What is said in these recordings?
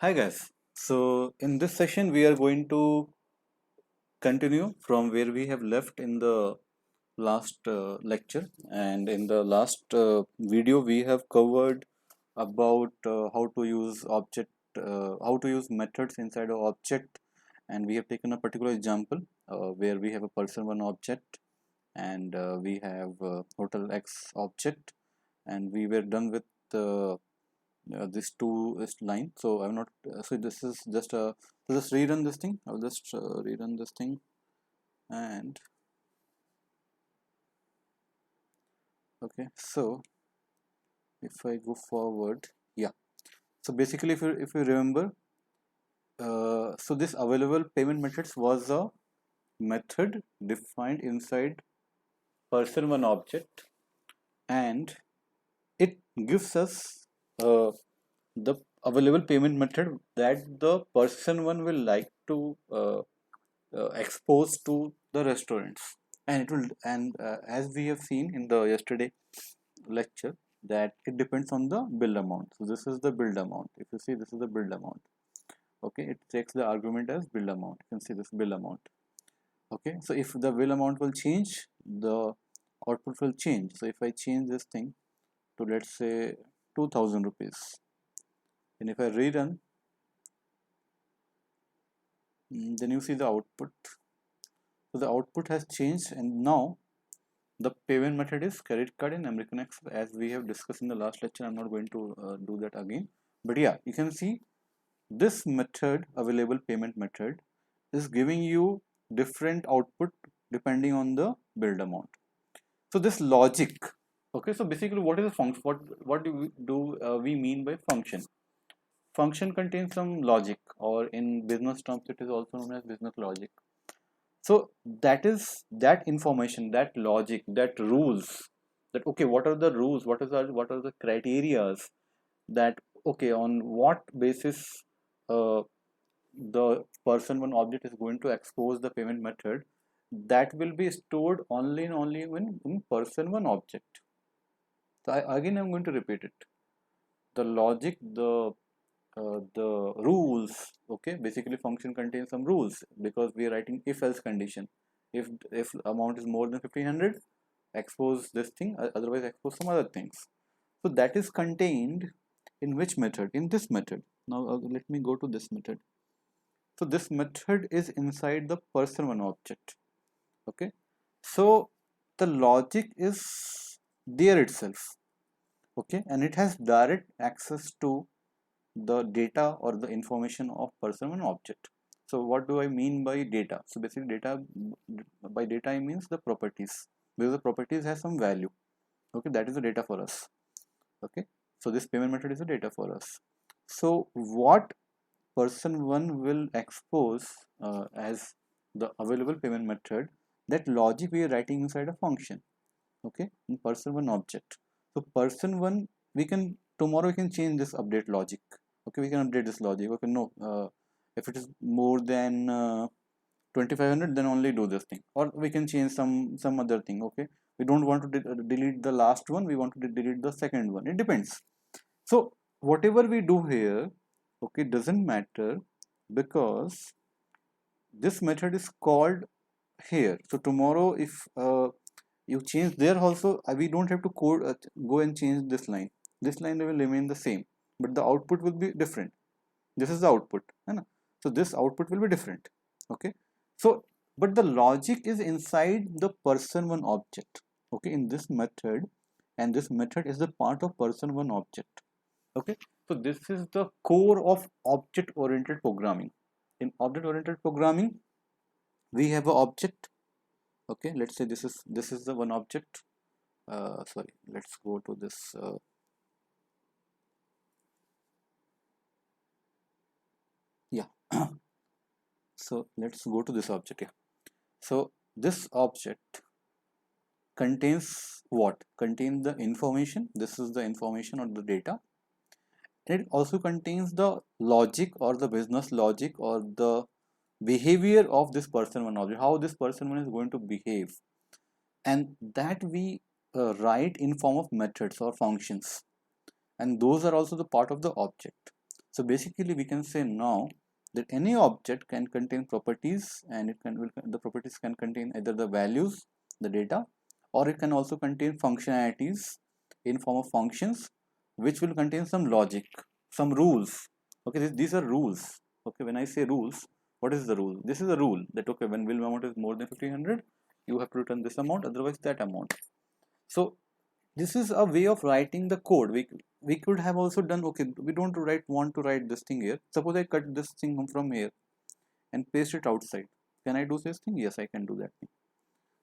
Hi guys. So in this session we are going to continue from where we have left in the last lecture, and in the last video we have covered about how to use how to use methods inside an object, and we have taken a particular example where we have a person one object, and we have hotel X object, and we were done with this two is line. So I'm not so this is just a so just rerun this thing. I'll just rerun this thing. And okay, so if I go forward, yeah, so basically if you remember, so this available payment methods was a method defined inside person one object, and it gives us the available payment method that the person one will like to expose to the restaurants. And it will, and as we have seen in the yesterday lecture, that it depends on the bill amount. So this is the bill amount. If you see, this is the bill amount. Okay, it takes the argument as bill amount. You can see this bill amount. Okay, so if the bill amount will change, the output will change. So if I change this thing to, let's say, 2000 rupees, and if I rerun, then you see the output. So the output has changed, and now the payment method is credit card in American Express, as we have discussed in the last lecture. I'm not going to do that again. But yeah, you can see this method, available payment method, is giving you different output depending on the billed amount. So this logic, okay. So basically, what is a function? What we mean by function? Function contains some logic, or in business terms, it is also known as business logic. So that is that information, that logic, that rules, that okay, what are the rules, what are the criterias, that okay, on what basis uh, the person one object is going to expose the payment method, that will be stored only and only when in person one object. So again I'm going to repeat it. The logic, the rules, okay, basically function contains some rules, because we are writing if else condition. If amount is more than 1500, expose this thing, otherwise expose some other things. So that is contained in which method? In this method. Now let me go to this method. So this method is inside the person one object. Okay, so the logic is there itself. Okay, and it has direct access to the data or the information of person and object. So what do I mean by data? So basically data, by data I means the properties, because the properties has some value. Okay, that is the data for us. Okay, so this payment method is the data for us. So what person one will expose as the available payment method, that logic we are writing inside a function. Okay, in person one object. So person one, we can tomorrow we can change this update logic. Okay, we can update this logic. Okay, no, if it is more than 2500, then only do this thing, or we can change some other thing. Okay, we don't want to delete the last one, we want to delete the second one. It depends. So whatever we do here, okay, doesn't matter, because this method is called here. So tomorrow if you change there also, we don't have to code go and change this line. This line will remain the same, but the output will be different. This is the output, है ना? So this output will be different. Okay, so but the logic is inside the person one object. Okay, in this method, and this method is the part of person one object. Okay, so this is the core of object oriented programming. In object oriented programming, we have an object. Okay, let's say this is the one object. Sorry, let's go to this. Yeah, so let's go to this object. Yeah, so this object contains what? Contains the information. This is the information or the data. And it also contains the logic or the business logic or the behavior of this person one object, how this person one is going to behave, and that we write in form of methods or functions, and those are also the part of the object. So basically we can say now that any object can contain properties, and the properties can contain either the values, the data, or it can also contain functionalities in form of functions, which will contain some logic, some rules. Okay, these are rules. Okay, when I say rules, what is the rule? This is a rule that okay, when bill amount is more than 1500, you have to return this amount, otherwise that amount. So this is a way of writing the code. We could have also done, okay, we don't want to write this thing here. Suppose I cut this thing from here and paste it outside. Can I do this thing? Yes, I can do that thing.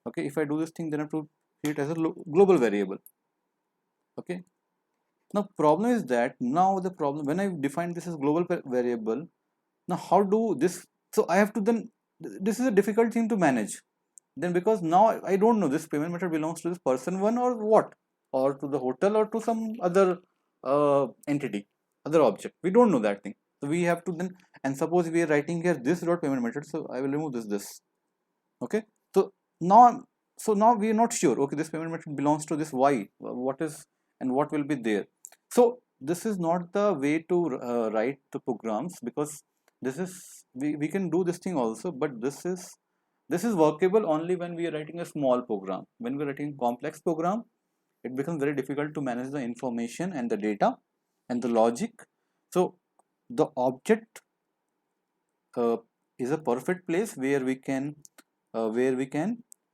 Okay, if I do this thing, then I have to treat it as a global variable. Okay, now problem is that now the problem when I define this as global variable, now how do this, so I have to then, this is a difficult thing to manage then, because now I don't know this payment method belongs to this person one or what, or to the hotel or to some other entity, other object. We don't know that thing. So we have to then, and suppose we are writing here this dot payment method, so I will remove this. Okay, so now we are not sure. Okay, this payment method belongs to this y. What is and what will be there? So this is not the way to write the programs, because this is we can do this thing also, but this is workable only when we are writing a small program. When we are writing a complex program, it becomes very difficult to manage the information and the data and the logic. So the object is a perfect place where we can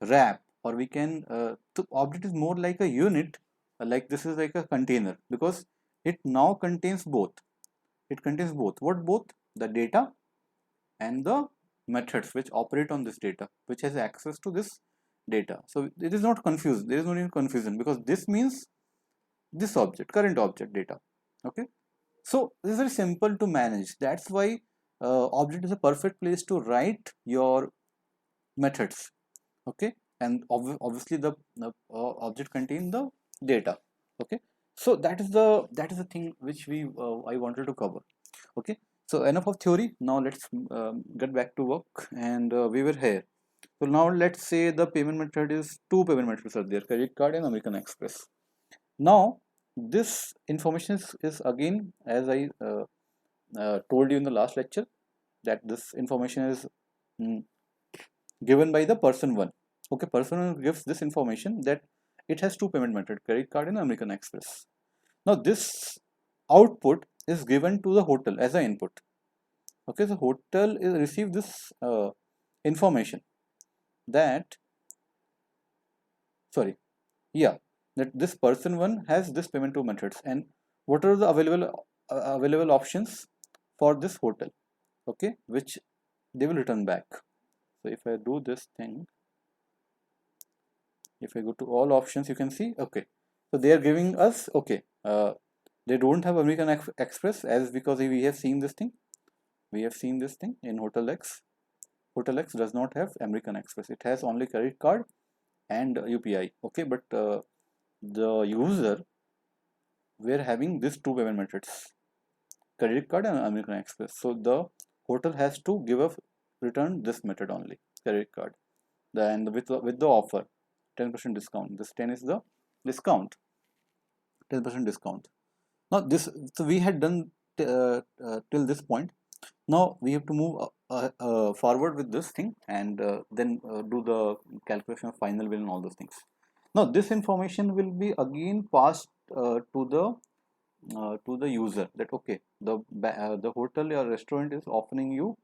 wrap, or we can the object is more like a unit, like this is like a container, because it now contains both. It contains both. What both? The data and the methods which operate on this data, which has access to this data. So it is not confused. There is no confusion, because this means this object, current object data. Okay, so this is very simple to manage. That's why object is a perfect place to write your methods. Okay, and obviously the object contain the data. Okay, so that is the thing which we I wanted to cover. Okay, so enough of theory. Now let's get back to work, and we were here. So now let's say the payment method is two payment methods are there: credit card and American Express. Now this information is again, as I told you in the last lecture, that this information is mm, given by the person one. Okay, person one gives this information that it has two payment methods: credit card and American Express. Now this output is given to the hotel as an input. Okay, so hotel is receive this information that, sorry, yeah, that this person one has this payment two methods, and what are the available options for this hotel. Okay, which they will return back. So if I do this thing, if I go to all options, you can see, okay, so they are giving us, okay, they don't have American Express, as because we have seen this thing, in Hotel X. Hotel X does not have American Express, it has only credit card and UPI. Okay, but the user were having these two payment methods, credit card and American Express. So the hotel has to give a return this method only, credit card. Then with the offer, 10% discount. This 10 is the discount, 10% discount. Now this, so we had done till this point. Now we have to move forward with this thing, and then do the calculation of final bill and all those things. Now this information will be again passed to the user, that okay, the hotel or restaurant is offering you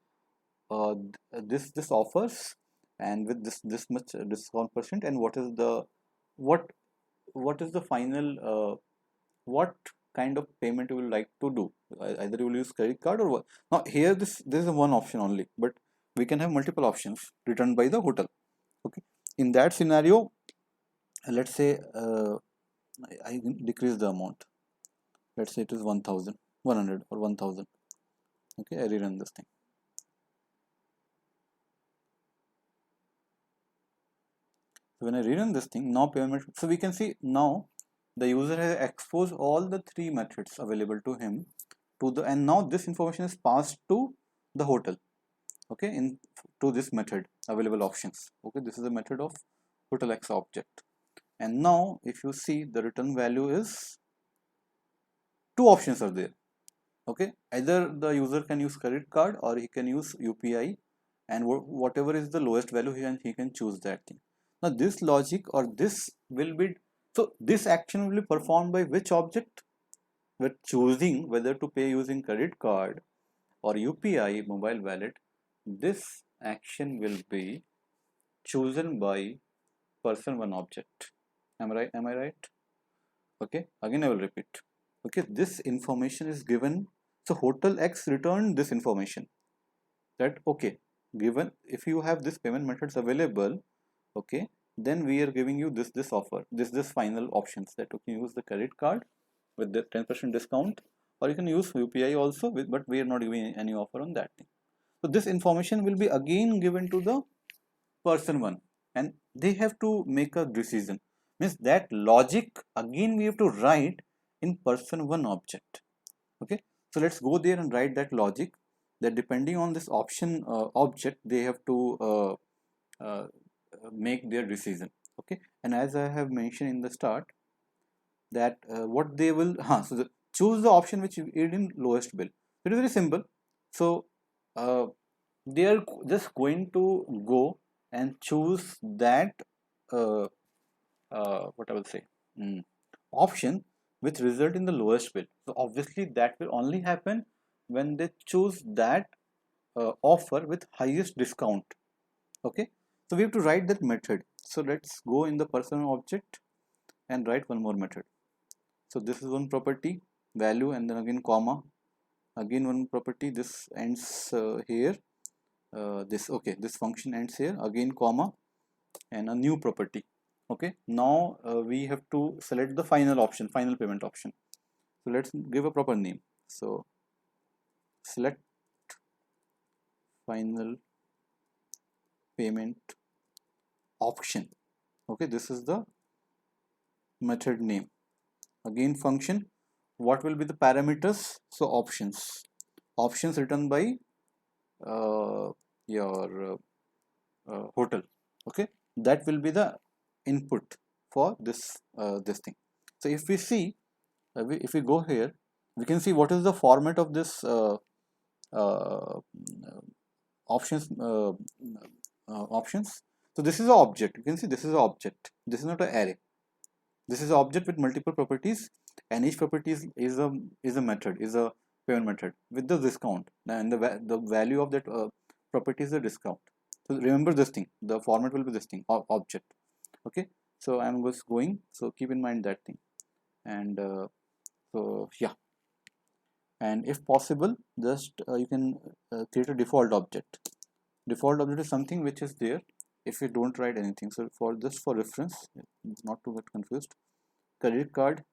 this offers, and with this much discount percent, and what what is the final what kind of payment you will like to do. Either you will use credit card or what. Now here this is one option only, but we can have multiple options returned by the hotel. Okay, in that scenario, let's say I decrease the amount. Let's say it is 1,100 or 1,000. Okay, I rerun this thing. So when I rerun this thing, now payment, so we can see now the user has exposed all the three methods available to him to the, and now this information is passed to the hotel. Okay, in to this method available options. Okay, this is the method of hotel X object, and now if you see, the return value is two options are there. Okay, either the user can use credit card or he can use UPI, and whatever is the lowest value he can choose that thing. Now this logic or this will be, so this action will be performed by which object? We're choosing whether to pay using credit card or UPI mobile wallet. This action will be chosen by person one object. Am I right? Okay, again I will repeat. Okay, this information is given. So hotel X returned this information that okay, given if you have this payment methods available, okay, then we are giving you this offer, this final options that you can use the credit card with the 10% discount, or you can use UPI also with, but we are not giving any offer on that thing. So this information will be again given to the person one, and they have to make a decision. Means that logic again we have to write in person one object. Okay, so let's go there and write that logic, that depending on this option object they have to uh, make their decision. Okay, and as I have mentioned in the start, that what they will choose the option which is in lowest bill. It is very simple. So uh, they are just going to go and choose that uh, what I will say, option which result in the lowest bill. So obviously that will only happen when they choose that offer with highest discount. Okay, so we have to write that method. So let's go in the person object and write one more method. So this is one property value, and then again comma, again one property, this ends here, this okay, this function ends here, again comma, and a new property. Okay, now we have to select the final option, final payment option. So let's give a proper name. So select final payment option. Okay, this is the method name. Again function, what will be the parameters? So options written by your hotel. Okay, that will be the input for this thing. So if we see, if we go here, we can see what is the format of this uh, options. Options. So this is an object. You can see this is an object. This is not an array. This is an object with multiple properties, and each property is a method, is a payment method with the discount, and the value of that property is the discount. So remember this thing. The format will be this thing, object. Okay. So I'm just going. So keep in mind that thing, and so yeah, and if possible, just you can create a default object. Default object is something which is there if you don't write anything. So for just for reference, not to get confused, credit card,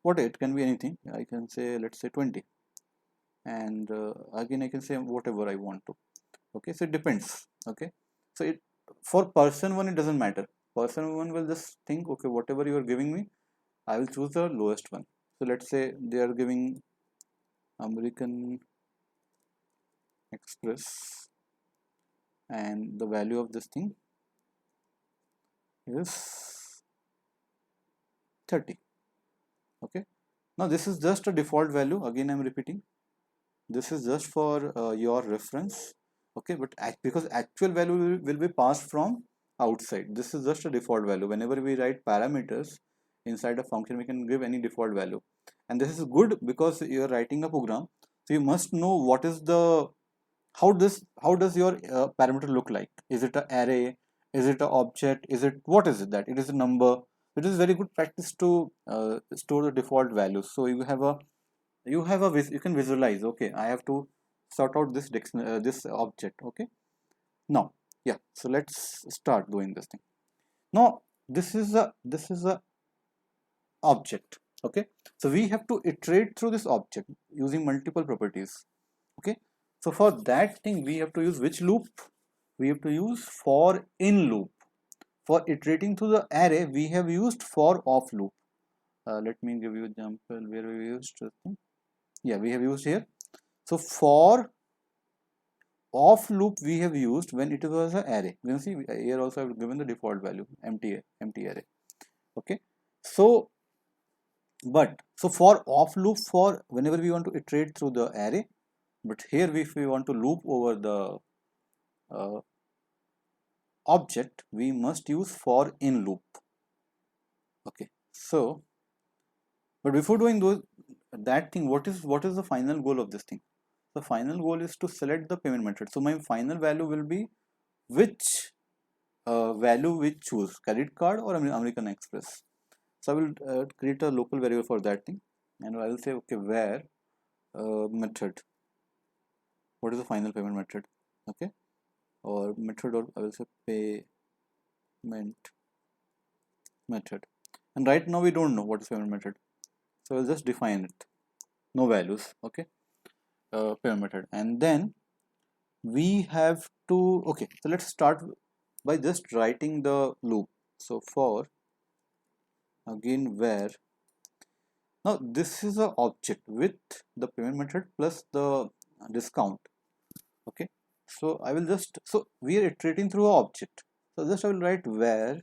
what it can be anything. I can say, let's say 20, and again I can say whatever I want to. Okay, so it depends. Okay, so it, for person one it doesn't matter. Person one will just think, okay, whatever you are giving me, I will choose the lowest one. So let's say they are giving American Express, and the value of this thing is 30. Okay, now this is just a default value. Again I'm repeating, this is just for your reference. Okay, but because actual value will be passed from outside. This is just a default value. Whenever we write parameters inside a function, we can give any default value, and this is good because you are writing a program, so you must know what is the, how does your parameter look like. Is it an array, is it an object, is it, what is it, that it is a number. It is very good practice to store the default values, so you have a you can visualize, okay, I have to sort out this this object. Okay, now yeah, so let's start doing this thing. Now this is a object. Okay, so we have to iterate through this object using multiple properties. Okay, so for that thing we have to use which loop? We have to use for in loop. For iterating through the array we have used for off loop. Let me give you an example where we used this thing. Yeah, we have used here. So for off loop we have used when it was an array. You can see here also I have given the default value empty array. Okay, so But so for off loop, for whenever we want to iterate through the array, but here if we want to loop over the uh, object, we must use for in loop. Okay, so but before doing those that thing, what is the final goal of this thing? The final goal is to select the payment method. So my final value will be which value we choose, credit card or American Express. So I will create a local variable for that thing, and I will say okay, where method, what is the final payment method? Okay, or method, or I will say payment method. And right now we don't know what is payment method, so I'll just define it, no values. Okay, payment method, and then we have to, okay, so let's start by just writing the loop. So for again where, now this is a object with the payment method plus the discount. Okay, so I will just, so we are iterating through an object, so just I will write where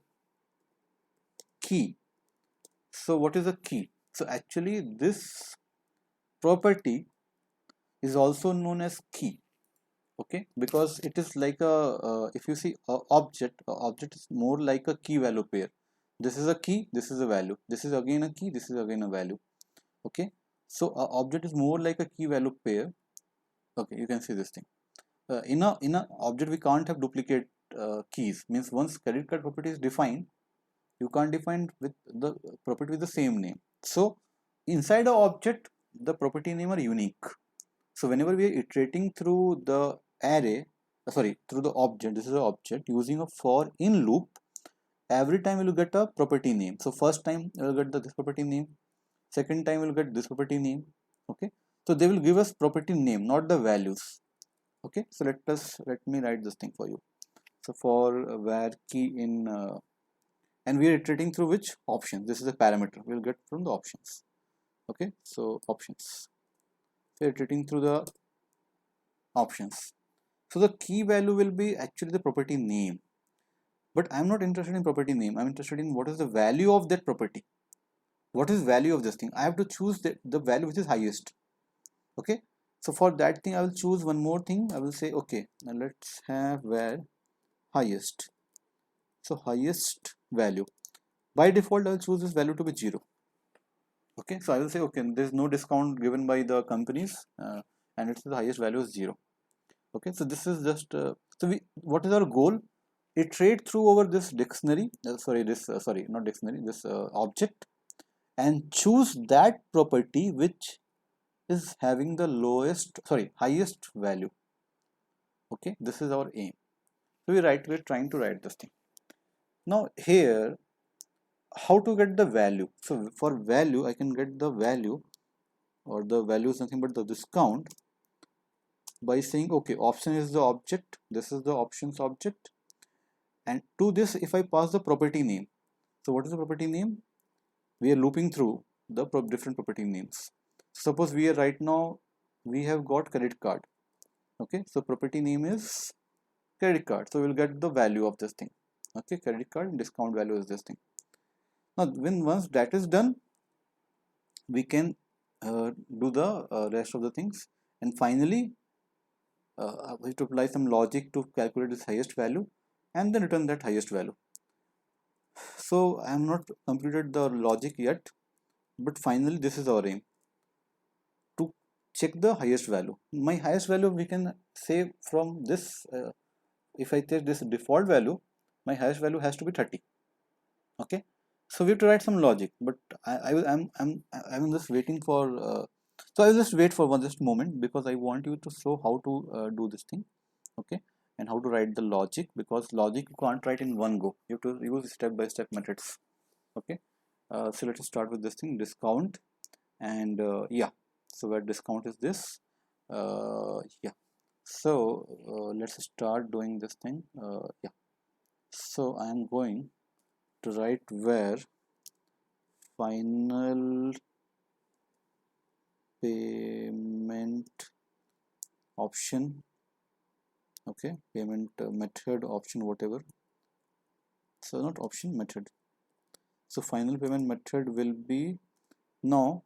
key. So what is a key? So actually this property is also known as key. Okay, because it is like a if you see a object is more like a key value pair. This is a key, this is a value, this is again a key, this is again a value. Okay, so a object is more like a key value pair. Okay, you can see this thing. In a object we can't have duplicate keys, means once credit card property is defined, you can't define with the property with the same name. So inside a object the property name are unique. So whenever we are iterating through the array, sorry, through the object, this is an object using a for in loop, every time you will get a property name. So first time you will get this property name, second time you will get this property name. Okay, so they will give us property name, not the values. Okay, so let me write this thing for you. So for where key in and we are iterating through which option, this is a parameter we'll get from the options. Okay, so options, so iterating through the options. So the key value will be actually the property name, but I'm not interested in property name, I'm interested in what is the value of that property. What is value of this thing? I have to choose the value which is highest. Okay, so for that thing I will choose one more thing. I will say okay, now let's have where highest. So highest value, by default I will choose this value to be 0. Okay, so I will say okay, there is no discount given by the companies, and it's the highest value is 0. Okay, so this is just so we, what is our goal? Iterate through over this dictionary, sorry, this sorry, not dictionary, this object, and choose that property which is having the lowest, sorry, highest value. Okay, this is our aim. So we're trying to write this thing. Now here, how to get the value? So for value I can get the value, or the value is nothing but the discount, by saying okay, option is the object, this is the options object, and to this if I pass the property name. So what is the property name? We are looping through the different property names. Suppose we are right now, we have got credit card. Okay, so property name is credit card, so we'll get the value of this thing. Okay, credit card and discount value is this thing. Now when once that is done, we can do the rest of the things, and finally we have to apply some logic to calculate this highest value and then return that highest value. So I am not completed the logic yet, but finally this is our aim, to check the highest value. My highest value we can say from this, if I take this default value, my highest value has to be 30. Okay, so we have to write some logic, but I'm just waiting for so I will just wait for one just moment, because I want you to show how to do this thing. Okay, and how to write the logic, because logic you can't write in one go, you have to use step-by-step methods. Okay, so let's start with this thing, discount, and yeah, so where discount is this, yeah, so let's start doing this thing. Yeah, so I am going to write where final payment option. Okay, payment method option, whatever, so not option, method. So final payment method will be now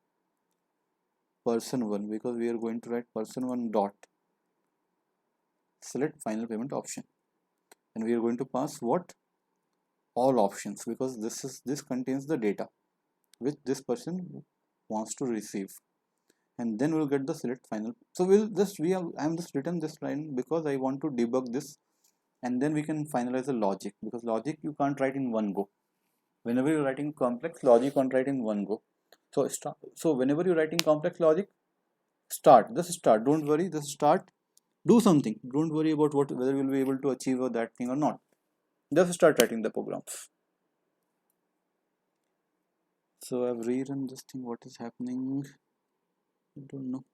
person 1, because we are going to write person 1 dot select final payment option, and we are going to pass what, all options, because this contains the data which this person wants to receive, and then we'll get the select final. So I'm just written this line because I want to debug this, and then we can finalize the logic, because logic you can't write in one go. Whenever you're writing complex logic, you can't write in one go. So whenever you're writing complex logic, just start, don't worry, just start, do something, don't worry about whether you'll be able to achieve that thing or not, just start writing the programs. So I've rerun this thing, what is happening, I don't know.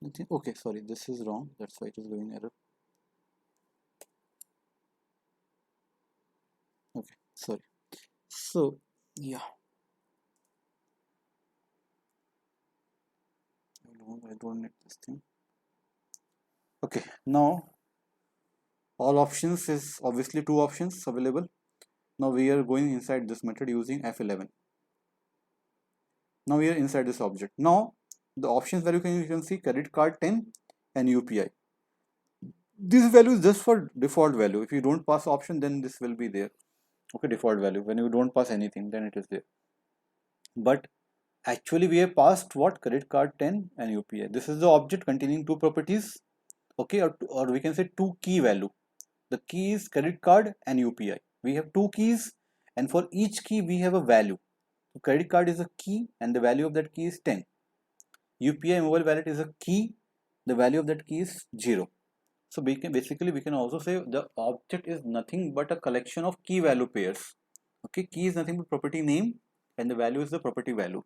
I think, okay, sorry, this is wrong, that's why it is giving error. Okay, sorry. So yeah, I don't need this thing. Okay, now all options is obviously two options available. Now we are going inside this method using F11. Now we are inside this object. Now the options value you can see credit card 10 and UPI. This value is just for default value. If you don't pass option, then this will be there. Okay, default value. When you don't pass anything, then it is there. But actually we have passed what, credit card 10 and UPI. This is the object containing two properties. Okay, or we can say two key value. The key is credit card and UPI. We have two keys, and for each key we have a value. So credit card is a key and the value of that key is 10. UPI mobile wallet is a key, the value of that key is 0. So we can also say the object is nothing but a collection of key value pairs. Okay, key is nothing but property name and the value is the property value.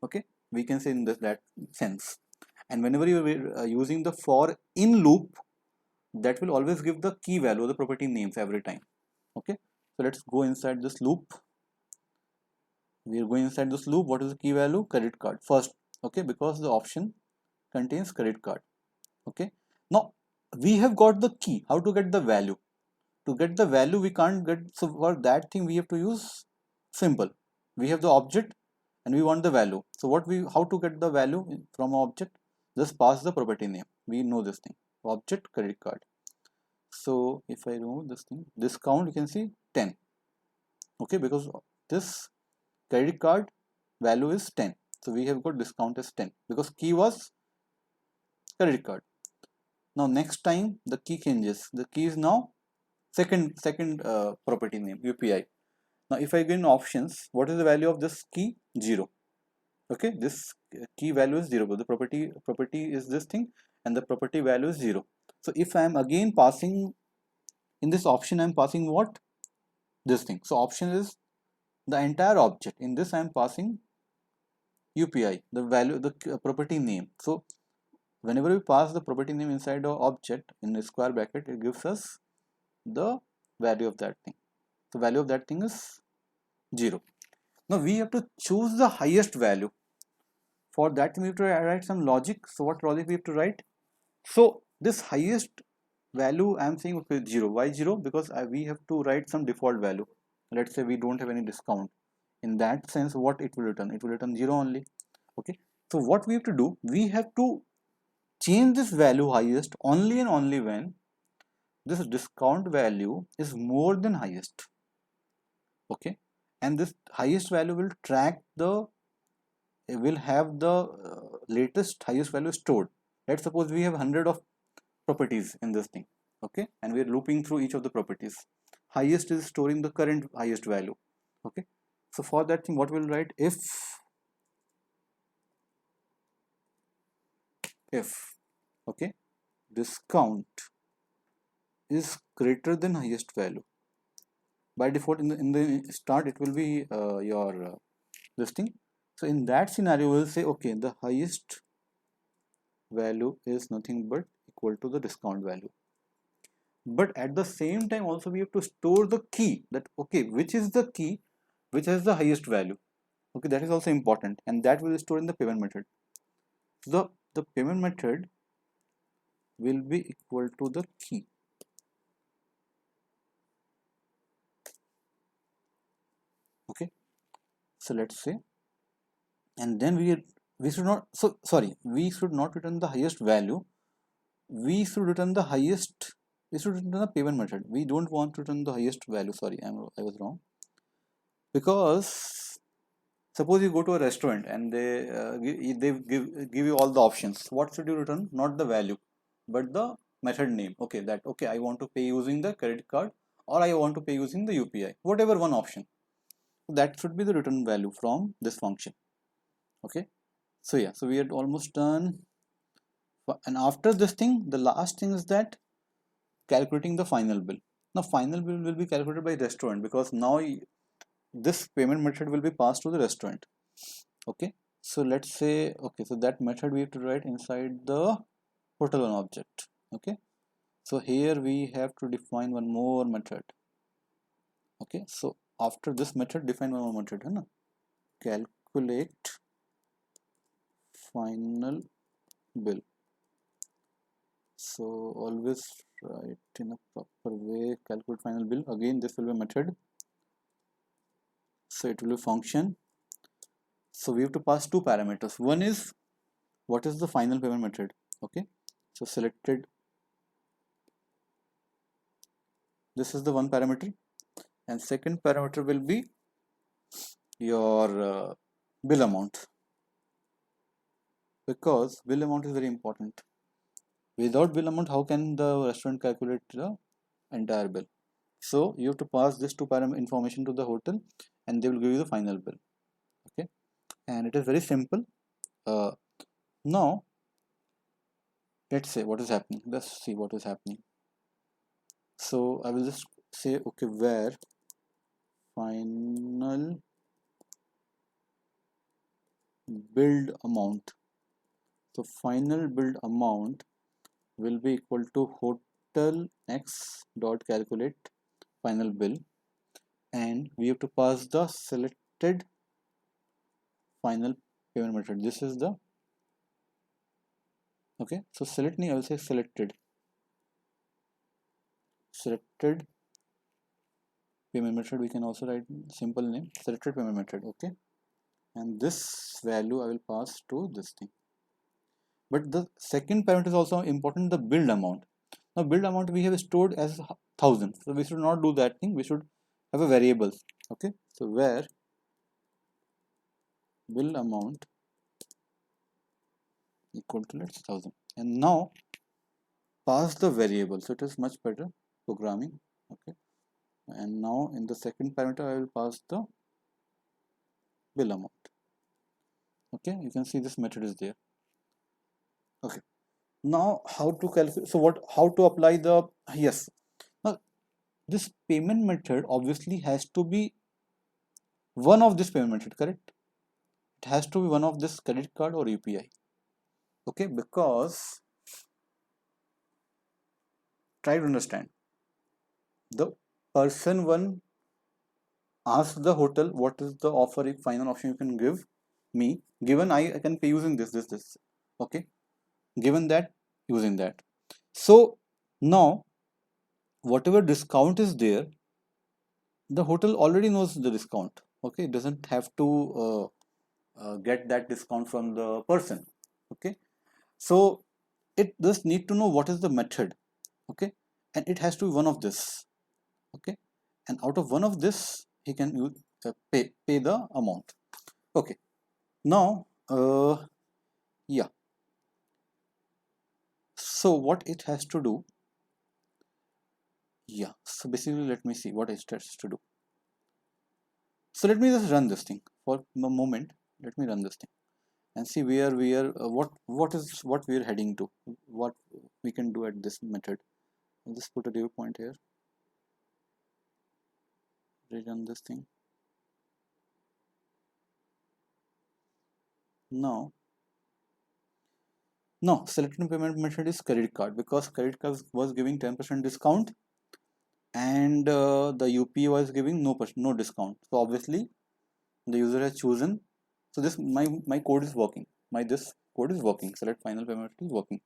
Okay, we can say in that sense. And whenever you are using the for in loop, that will always give the key value, the property names every time. Okay, so let's go inside this loop. We are going inside this loop. What is the key value? Credit card first. Okay, because the option contains credit card. Okay, now we have got the key. How to get the value? To get the value we can't get, so for that thing we have to use simple. We have the object and we want the value. So how to get the value from object? Just pass the property name. We know this thing, object credit card. So if I remove this thing, discount, you can see 10. Okay, because this credit card value is 10, so we have got discount as 10 because key was credit card. Now next time the key changes, the key is now second property name, UPI. Now if I go in options, what is the value of this key? 0. Okay, this key value is 0, but the property is this thing and the property value is 0. So if I am again passing in this option, I am passing what, this thing. So option is the entire object. In this I am passing UPI, the value, the property name. So whenever we pass the property name inside the object in a square bracket, it gives us the value of that thing. The value of that thing is 0. Now we have to choose the highest value. For that we have to write some logic. So what logic we have to write? So this highest value I am saying, okay, 0. Why 0? Because we have to write some default value. Let's say we don't have any discount. In that sense, what it will return? It will return 0 only. Okay. So what we have to do? We have to change this value highest only and only when this discount value is more than highest. Okay. And this highest value will will have the latest highest value stored. Let's suppose we have 100 of properties in this thing. Okay, and we are looping through each of the properties. Highest is storing the current highest value. Okay, so for that thing, what we'll write? If okay, discount is greater than highest value. By default, in the start, it will be your this thing. So in that scenario, we'll say, okay, the highest value is nothing but equal to the discount value. But at the same time also we have to store the key, that okay, which is the key which has the highest value. Okay, that is also important, and that will store in the payment method. So the payment method will be equal to the key. So let's say, and then we should not, so sorry, we should not return the highest value, we should return the highest, we should return the payment method. We don't want to return the highest value. Sorry, I was wrong. Because suppose you go to a restaurant and they give you all the options. What should you return? Not the value, but the method name. Okay, that okay, I want to pay using the credit card or I want to pay using the UPI. Whatever one option. That should be the return value from this function. Okay. So yeah, so we had almost done. And after this thing, the last thing is that calculating the final bill. Now final bill will be calculated by restaurant because now this payment method will be passed to the restaurant. Okay, so let's say, okay, so that method we have to write inside the hotel one object. Okay, so here we have to define one more method. Okay, so after this method define one more method, है ना? Calculate final bill. So always write in a proper way, calculate final bill. Again this will be a method, so it will be function. So we have to pass two parameters. One is what is the final payment method. Okay, so selected, this is the one parameter, and second parameter will be your bill amount, because bill amount is very important. Without bill amount, how can the restaurant calculate the entire bill? So you have to pass this two parameter information to the hotel and they will give you the final bill. Okay, and it is very simple. Now let's say what is happening. Let's see what is happening. So I will just say, okay, where final billed amount. So final billed amount will be equal to hotel x dot calculate final bill, and we have to pass the selected final payment method. This is the, okay, so select name, I will say selected payment method. We can also write simple name, selected payment method. Okay, and this value I will pass to this thing. But the second parameter is also important, the billed amount. Now billed amount we have stored as 1000, so we should not do that thing. We should have a variable. Okay, so where bill amount equal to, let's say, 1000, and now pass the variable. So it is much better programming. Okay, and now in the second parameter I will pass the bill amount. Okay, you can see this method is there. Okay, now how to calculate, so what, how to apply the, yes, now this payment method obviously has to be one of this payment method, correct? It has to be one of this credit card or UPI. Okay, because try to understand, the person one asked the hotel what is the offer, if final option you can give me, given I can pay using this. Okay, given that, using that. So now whatever discount is there, the hotel already knows the discount. Okay, it doesn't have to get that discount from the person. Okay, so it just need to know what is the method. Okay, and it has to be one of this. Okay, and out of one of this he can use, pay the amount. Okay, now yeah, so what it has to do, yeah, so basically let me see what it has to do. So let me just run this thing for a moment. Let me run this thing and see where we are, what we are heading to, what we can do at this method. I'll just put a review point here, rerun this thing. Now selected payment method is credit card, because credit card was giving 10% discount and the UPI was giving no discount. So obviously the user has chosen. So this my code is working. This code is working. Select final payment is working.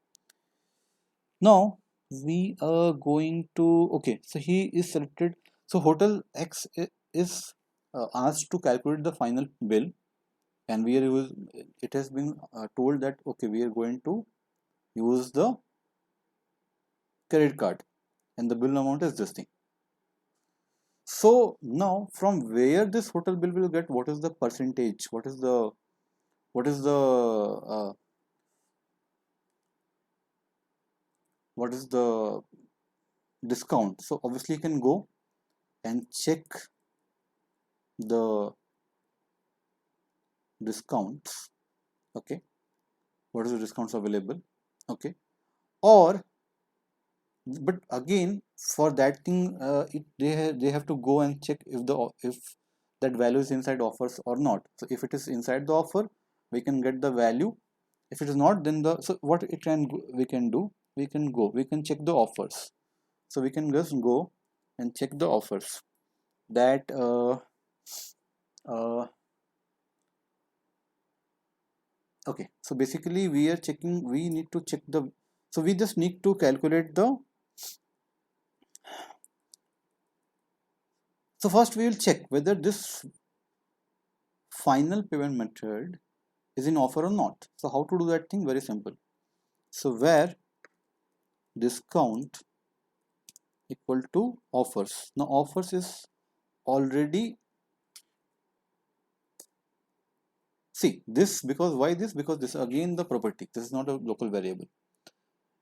Now we are going to, okay, so he is selected. So hotel X is asked to calculate the final bill, and it has been told that okay, we are going to use the credit card and the bill amount is this thing. So now from where this hotel bill will get, what is the percentage, what is the uh, what is the discount? So obviously you can go and check the discounts. Okay, what is the discounts available? Okay, or but again for that thing they have to go and check if that value is inside offers or not. So if it is inside the offer, we can get the value. If it is not, then the so what it can we can do, we can check the offers. So we can just go and check the offers that uh, okay, so basically we need to check the, so we just need to calculate the, so first we will check whether this final payment method is in offer or not. So how to do that thing? Very simple. So where discount equal to offers. Now offers is already, see this, because why this? Because this again the property, this is not a local variable.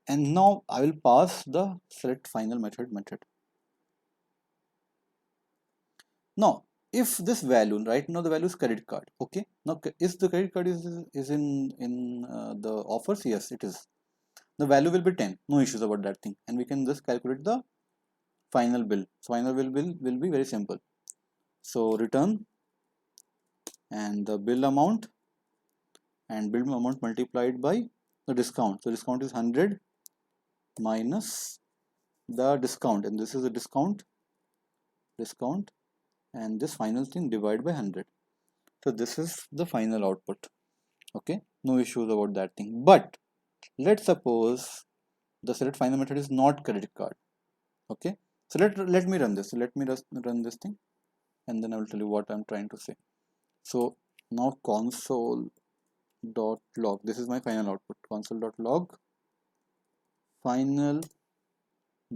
And now I will pass the select final method. Now if this value, right now the value is credit card, okay, now is the credit card is in the offers? Yes, it is. The value will be 10, no issues about that thing, and we can just calculate the final bill. So final will be very simple. So return and the bill amount and bill amount multiplied by the discount. So discount is 100 minus the discount, and this is the discount, and this final thing divided by 100. So this is the final output. Okay, no issues about that thing. But let's suppose the select final method is not credit card. Okay, so let me run this. So let me just run this thing, and then I will tell you what I'm trying to say. So now console.log, this is my final output. Console.log final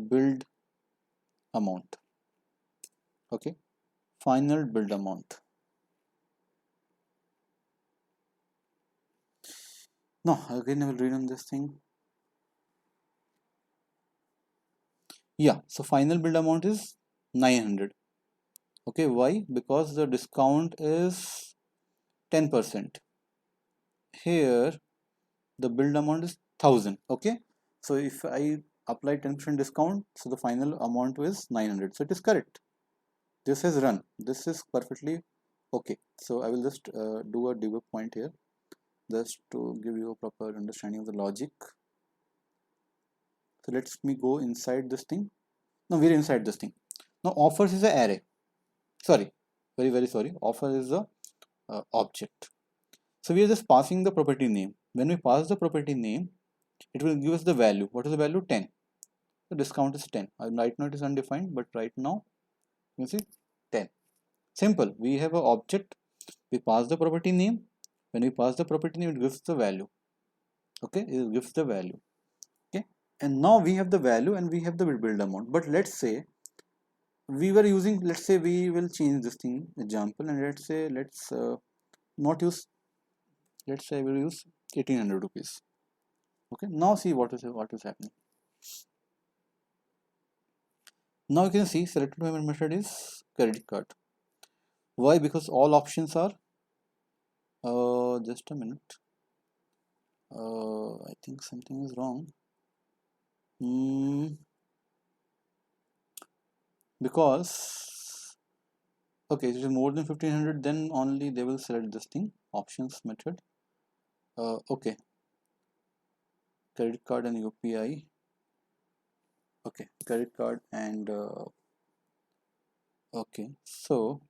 build amount. Okay, final build amount. Now again I will rerun this thing. Yeah, so final build amount is 900. Okay, why? Because the discount is 10%. Here the build amount is 1000. Okay, so if I apply 10% discount, so the final amount is 900. So it is correct. This is run. This is perfectly okay. So I will just do a debug point here, just to give you a proper understanding of the logic. So let's me go inside this thing. Now we're inside this thing. Now offers is an array. Sorry, very sorry. Offer is a object. So we are just passing the property name. When we pass the property name, it will give us the value. What is the value? 10. The discount is 10. Right now it is undefined, but right now you see 10. Simple. We have an object. We pass the property name. When we pass the property name, it gives the value. Okay, it gives the value. Okay, and now we have the value and we have the build amount. But let's say we were using, let's say we will change this thing example, and let's say not use, let's say we'll use 1800 rupees. Okay, now see what is happening. Now you can see selected payment method is credit card. Why? Because all options are just a minute. I think something is wrong. Because okay, it is more than 1500, then only they will select this thing, options method. Okay, credit card and UPI. Okay, credit card and okay, so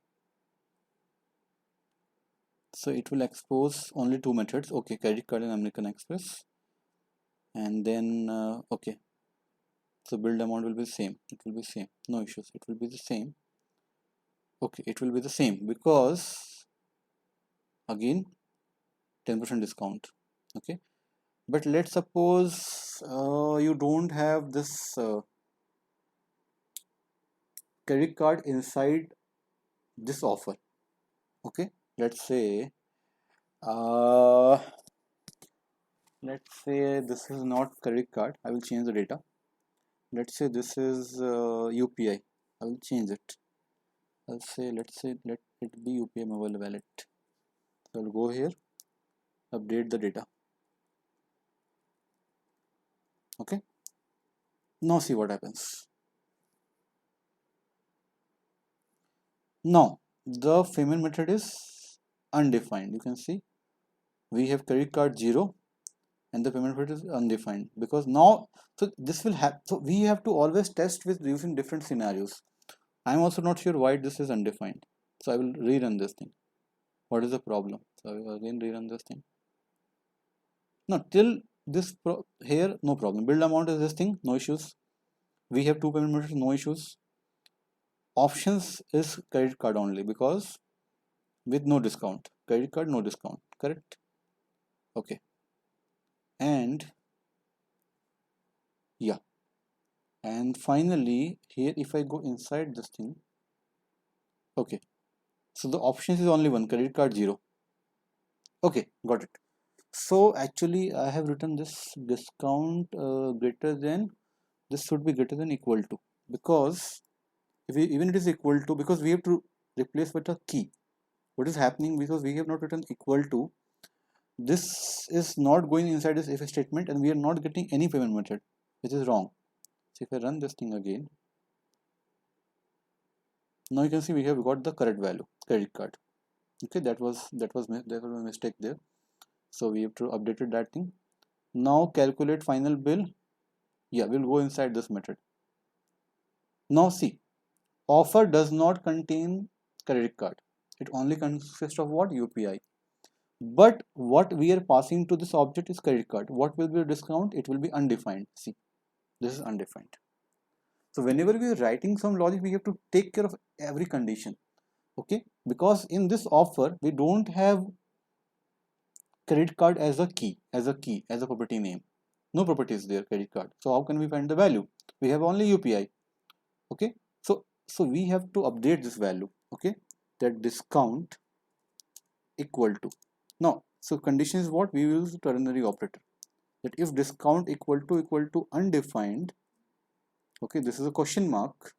it will expose only two methods. Okay, credit card and American Express, and then okay, so build amount will be same. It will be same, no issues. It will be the same. Okay, it will be the same because again 10% discount. Okay, but let's suppose you don't have this credit card inside this offer. Okay, let's say uh, let's say this is not credit card. I will change the data. Let's say this is UPI. I will change it. Let's say let it be UPI mobile wallet. So I'll go here, update the data. Okay, now see what happens. Now the payment method is undefined. You can see we have credit card 0 and the payment method is undefined because now, so this will have, so we have to always test with using different scenarios. I'm also not sure why this is undefined, so I will rerun this thing. What is the problem? So I will again rerun this thing. Now till this here no problem. Build amount is this thing, no issues. We have two payment methods, no issues. Options is credit card only because with no discount, credit card no discount, correct? Okay, and yeah, and finally here if I go inside this thing, okay, so the options is only one, credit card 0. Okay, got it. So actually I have written this discount greater than, this should be greater than equal to, because if we, even it is equal to, because we have to replace with a key. What is happening, because we have not written equal to, this is not going inside this if statement and we are not getting any payment method, which is wrong. So if I run this thing again, now you can see we have got the correct value, credit card. Okay, there was a mistake there, so we have to updated that thing. Now calculate final bill. Yeah, we'll go inside this method. Now see, offer does not contain credit card, it only consists of what, UPI. But what we are passing to this object is credit card. What will be a discount? It will be undefined. See, this is undefined. So whenever we are writing some logic, we have to take care of every condition. Okay, because in this offer we don't have credit card as a key, as a property name. No property is there, credit card. So how can we find the value? We have only UPI. Okay, so we have to update this value. Okay, that discount equal to. Now, so condition is what we use ternary operator. That if discount equal to undefined, okay, this is a question mark,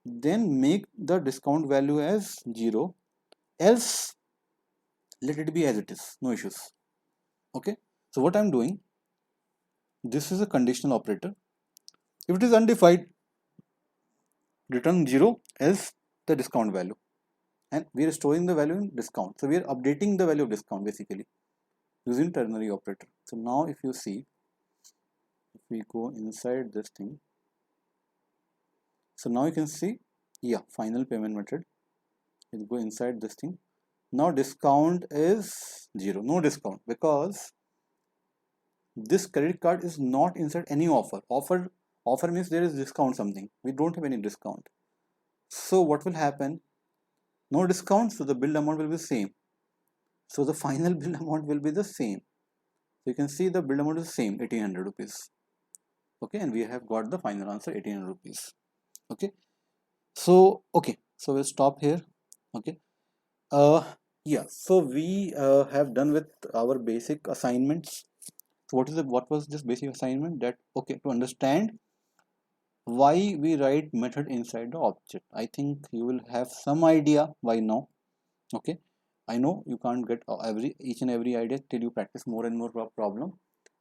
then make the discount value as 0, else let it be as it is, no issues. Okay, so what I'm doing, this is a conditional operator. If it is undefined, return 0, else the discount value, and we are storing the value in discount, so we are updating the value of discount basically using ternary operator. So now if you see, if we go inside this thing, so now you can see, yeah, final payment method, we'll go inside this thing. Now discount is 0, no discount, because this credit card is not inside any offer means there is discount something, we don't have any discount. So what will happen, no discount, so the bill amount will be same, so the final bill amount will be the same. So you can see the bill amount is same, 1800 rupees. Okay, and we have got the final answer, 1800 rupees. Okay, so okay, so we'll stop here. Okay, uh yeah, so we have done with our basic assignments. So what was this basic assignment? That, okay, to understand why we write method inside the object. I think you will have some idea why now. Okay, I know you can't get each and every idea till you practice more and more problem,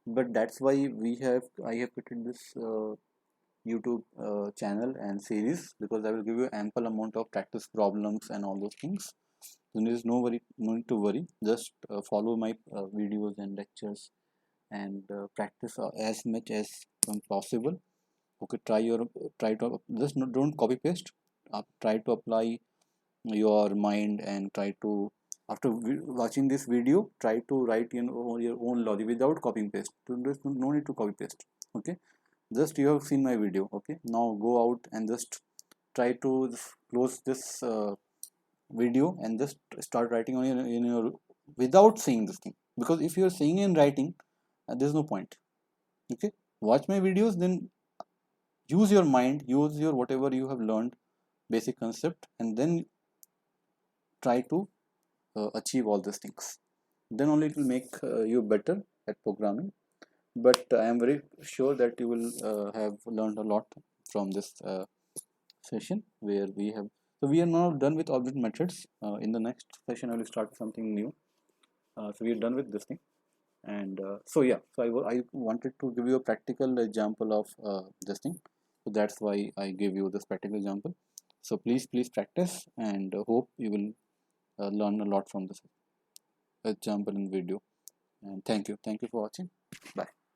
but that's why I have created this YouTube channel and series, because I will give you ample amount of practice problems and all those things. So there is no need to worry. Just follow my videos and lectures and practice as much as possible. Okay, try to just don't copy paste. Try to apply your mind and try to, after watching this video, try to write your own logic without copying paste. There's no need to copy paste. Okay, just you have seen my video. Okay, now go out and just try to close this video and just start writing on your without seeing this thing, because if you're seeing in writing, there's no point. Okay, watch my videos, then use your mind, use your whatever you have learned, basic concept, and then try to achieve all these things. Then only it will make you better at programming. But I am very sure that you will have learned a lot from this session where we have. So we are now done with object methods. In the next session, I will start something new. So we are done with this thing. And so yeah, so I wanted to give you a practical example of this thing. So that's why I gave you this practical example. So please practice, and hope you will learn a lot from this example in video. And thank you for watching. Bye.